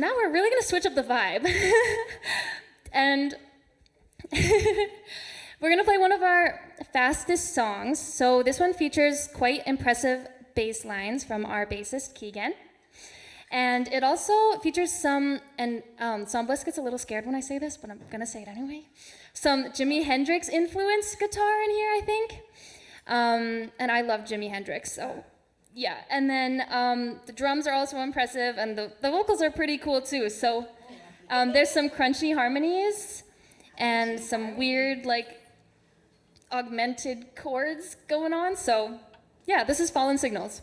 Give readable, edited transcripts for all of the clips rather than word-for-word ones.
now we're really gonna switch up the vibe. And we're gonna play one of our fastest songs. So this one features quite impressive bass lines from our bassist, Keegan. And it also features some, and Sombliss gets a little scared when I say this, but I'm gonna say it anyway. Some Jimi Hendrix influenced guitar in here, I think. And I love Jimi Hendrix, so yeah. And then the drums are also impressive, and the vocals are pretty cool too. So there's some crunchy harmonies and some weird, like, augmented chords going on. So yeah, this is Fallen Signals.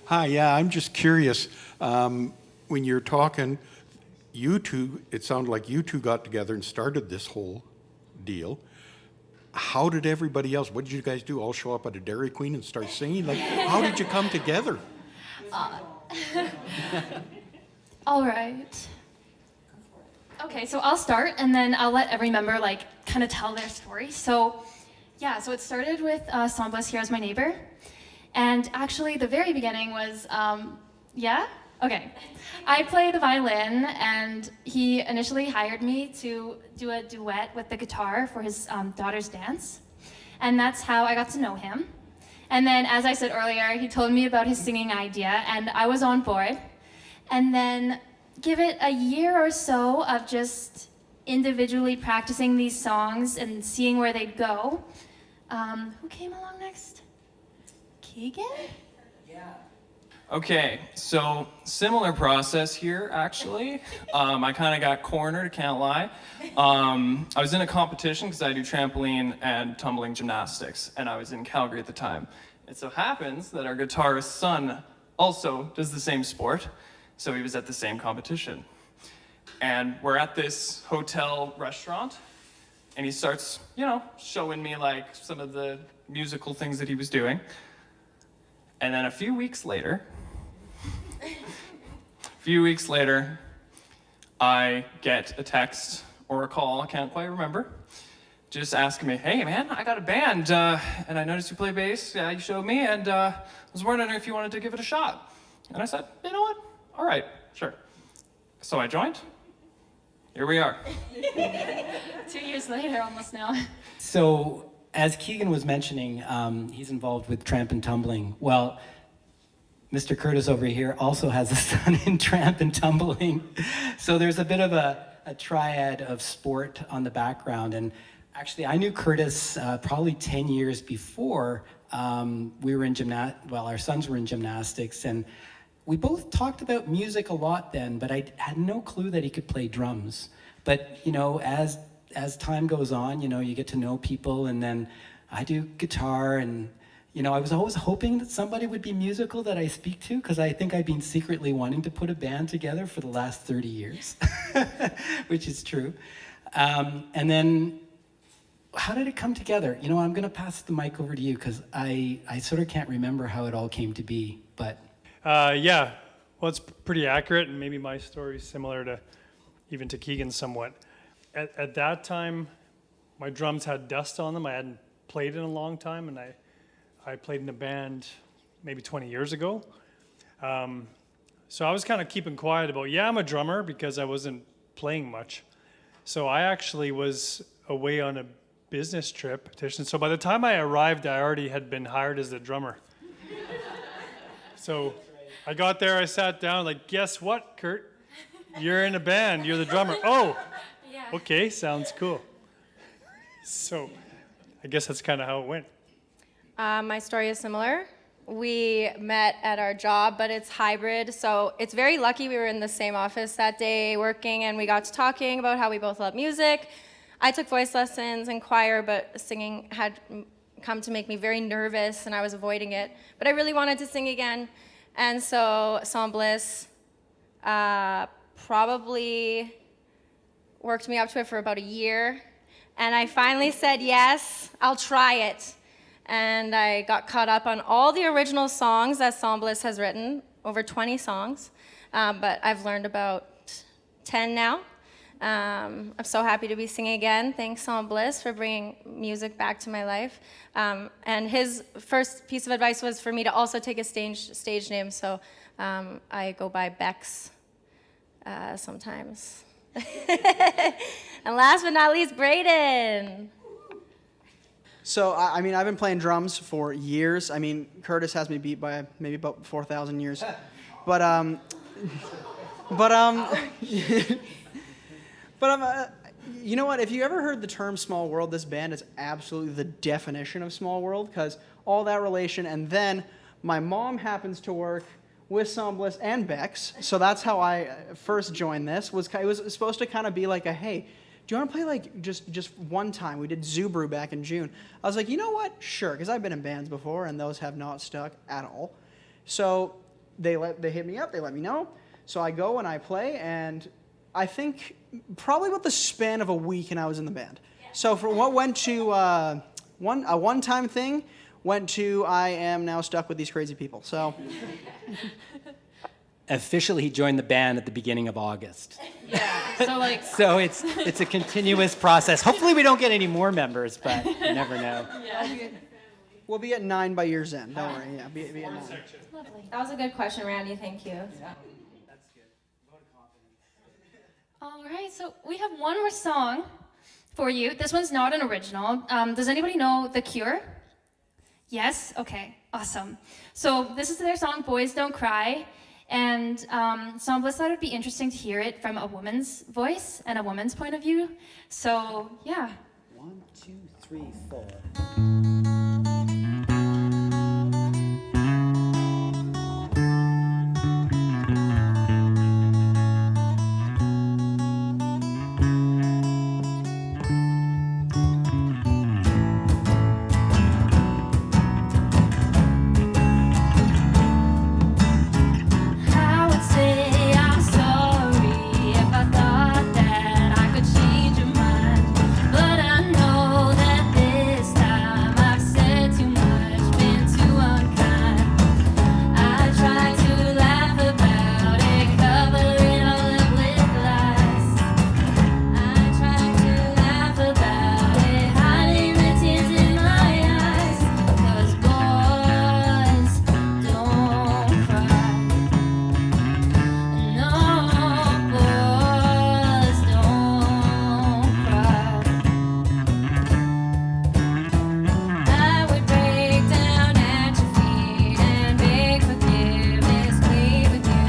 Hi, yeah, I'm just curious. When you're talking, you two, it sounded like you two got together and started this whole deal. How did everybody else, what did you guys do? All show up at a Dairy Queen and start singing? Like, how did you come together? All right. Okay, so I'll start, and then I'll let every member like kind of tell their story. So, yeah, so it started with Sambles here as my neighbor, and actually the very beginning was, yeah, okay. I play the violin, and he initially hired me to do a duet with the guitar for his daughter's dance, and that's how I got to know him. And then, as I said earlier, he told me about his singing idea, and I was on board. And then, give it a year or so of just individually practicing these songs and seeing where they'd go. Who came along next? Keegan? Yeah. Okay, so similar process here, actually. I kind of got cornered, can't lie. I was in a competition because I do trampoline and tumbling gymnastics, and I was in Calgary at the time. It so happens that our guitarist's son also does the same sport, so he was at the same competition. And we're at this hotel restaurant, and he starts, showing me like some of the musical things that he was doing. And then a few weeks later, I get a text or a call, I can't quite remember, just asking me, hey man, I got a band, and I noticed you play bass, yeah, you showed me, and I was wondering if you wanted to give it a shot. And I said, you know what, all right, sure. So I joined, here we are. 2 years later, almost now. So, as Keegan was mentioning, he's involved with tramp and tumbling. Well, Mr. Curtis over here also has a son in tramp and tumbling. So there's a bit of a triad of sport on the background. And actually, I knew Curtis probably 10 years before we were in our sons were in gymnastics. And we both talked about music a lot then, but I had no clue that he could play drums. But, as time goes on, you get to know people, and then I do guitar, and, I was always hoping that somebody would be musical that I speak to, because I think I've been secretly wanting to put a band together for the last 30 years, which is true. And then, how did it come together? I'm going to pass the mic over to you, because I sort of can't remember how it all came to be, but... Yeah, well, it's pretty accurate, and maybe my story is similar to even to Keegan somewhat. At that time, my drums had dust on them. I hadn't played in a long time, and I played in a band maybe 20 years ago. So I was kind of keeping quiet about, I'm a drummer, because I wasn't playing much. So I actually was away on a business trip. So by the time I arrived, I already had been hired as the drummer. So I got there, I sat down, like, guess what, Kurt? You're in a band, you're the drummer. Oh, yeah. Okay, sounds cool. So I guess that's kind of how it went. My story is similar. We met at our job, but it's hybrid, so it's very lucky we were in the same office that day working, and we got to talking about how we both love music. I took voice lessons and choir, but singing had come to make me very nervous, and I was avoiding it. But I really wanted to sing again, and so Sambles probably worked me up to it for about a year, and I finally said, yes, I'll try it. And I got caught up on all the original songs that Sambles has written, over 20 songs, but I've learned about 10 now. I'm so happy to be singing again. Thanks, Sambles, for bringing music back to my life. And his first piece of advice was for me to also take a stage name, so I go by Bex sometimes. And last but not least, Brayden. So, I've been playing drums for years. Curtis has me beat by maybe about 4,000 years. But you know what? If you ever heard the term small world, this band is absolutely the definition of small world, because all that relation. And then my mom happens to work with Sambles and Bex, so that's how I first joined this. It was supposed to kind of be like a, hey, do you want to play like just one time? We did Zubru back in June. I was like, you know what? Sure, because I've been in bands before, and those have not stuck at all. So they hit me up, they let me know. So I go and I play, and I think probably about the span of a week, and I was in the band. So for what went to a one-time thing, went to I am now stuck with these crazy people. So Officially, he joined the band at the beginning of August. Yeah. So it's a continuous process. Hopefully, we don't get any more members, but you never know. we'll be at 9 by year's end. Don't worry. Yeah, be at 9. Lovely. That was a good question, Randy. Thank you. All right, so we have one more song for you. This one's not an original. Does anybody know The Cure? Yes? Okay, awesome. So this is their song, Boys Don't Cry. And Sombliss thought it would be interesting to hear it from a woman's voice and a woman's point of view. So, yeah. 1, 2, 3, 4. I would say I'm sorry if I thought that I could change your mind, but I know that this time I've said too much, been too unkind. I try to laugh about it, cover it all up with lies. I try to laugh about it, hiding the tears in my eyes, 'cause boys don't cry. No, boys don't cry. I would break down at your feet and beg forgiveness, plead with you,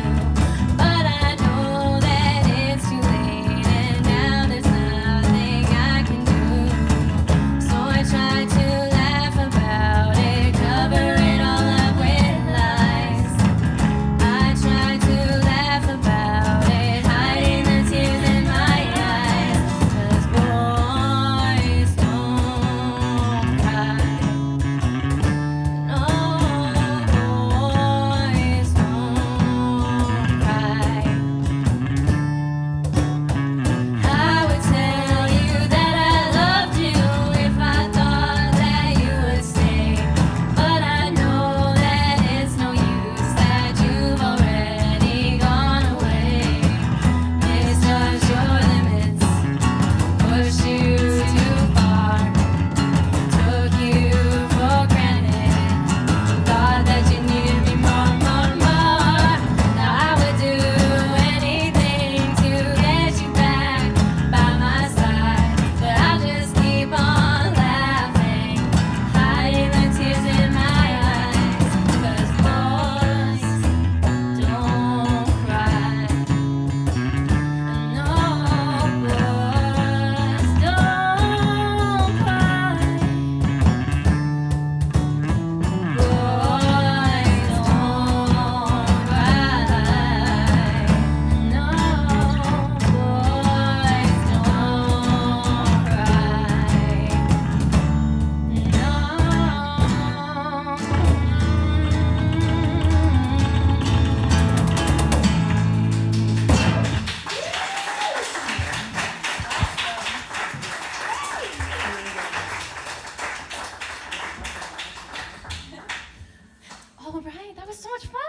but I know that it's too late, and now there's nothing I can do. So I try to laugh about it, cover it all up with lies. I try to laugh about it, hiding the tears in my eyes, 'cause boys don't cry. No, boys don't cry. I would tell you that I loved you if I thought that you would stay, but I know that it's no use, that you've already gone away. Misjudged your limits, pushed you too far, took you for granted, thought that you needed me more, more, more. Now I would do anything to get you back by my side, but I'll just keep on laughing, hiding the tears in my eyes, 'cause boys don't cry. No, boys don't cry. Boys don't cry. No, boys don't All right, that was so much fun.